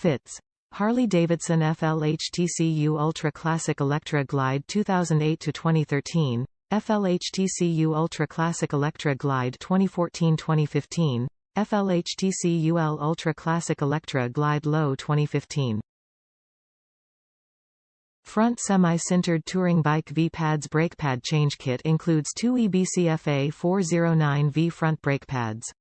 Fits. Harley-Davidson FLHTCU Ultra Classic Electra Glide 2008-2013, FLHTCU Ultra Classic Electra Glide 2014-2015, FLHTCUL Ultra Classic Electra Glide Low 2015. Front semi-sintered touring bike V-Pads brake pad change kit includes two EBC FA409V front brake pads.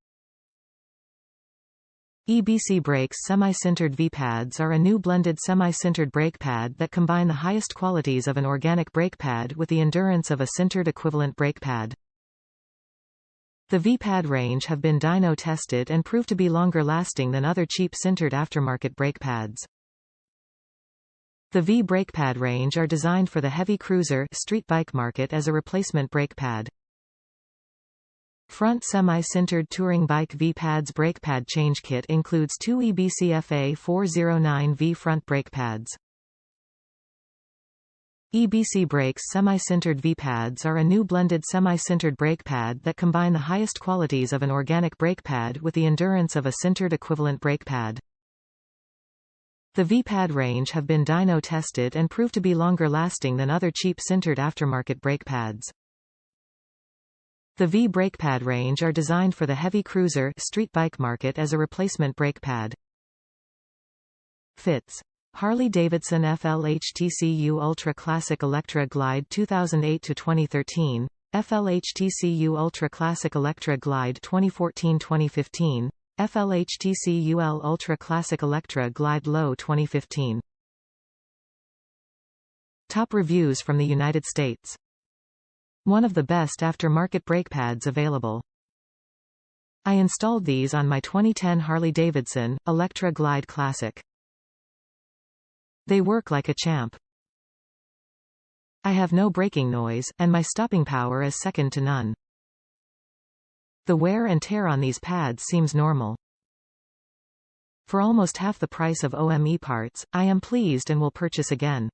EBC Brakes Semi-Sintered V-Pads are a new blended semi-sintered brake pad that combine the highest qualities of an organic brake pad with the endurance of a sintered equivalent brake pad. The V-pad range have been dyno tested and proved to be longer lasting than other cheap sintered aftermarket brake pads. The V-brake pad range are designed for the heavy cruiser street bike market as a replacement brake pad. Front semi-sintered touring bike V-Pads brake pad change kit includes two EBC FA409V front brake pads. EBC Brakes Semi-Sintered V-Pads are a new blended semi-sintered brake pad that combine the highest qualities of an organic brake pad with the endurance of a sintered equivalent brake pad. The V-pad range have been dyno tested and proved to be longer lasting than other cheap sintered aftermarket brake pads. The V-brake pad range are designed for the heavy cruiser street bike market as a replacement brake pad. Fits. Harley-Davidson FLHTCU Ultra Classic Electra Glide 2008-2013, FLHTCU Ultra Classic Electra Glide 2014-2015, FLHTCUL Ultra Classic Electra Glide Low 2015. Top reviews from the United States. One of the best aftermarket brake pads available. I installed these on my 2010 Harley-Davidson Electra Glide Classic. They work like a champ. I have no braking noise, and my stopping power is second to none. The wear and tear on these pads seems normal. For almost half the price of OEM parts, I am pleased and will purchase again.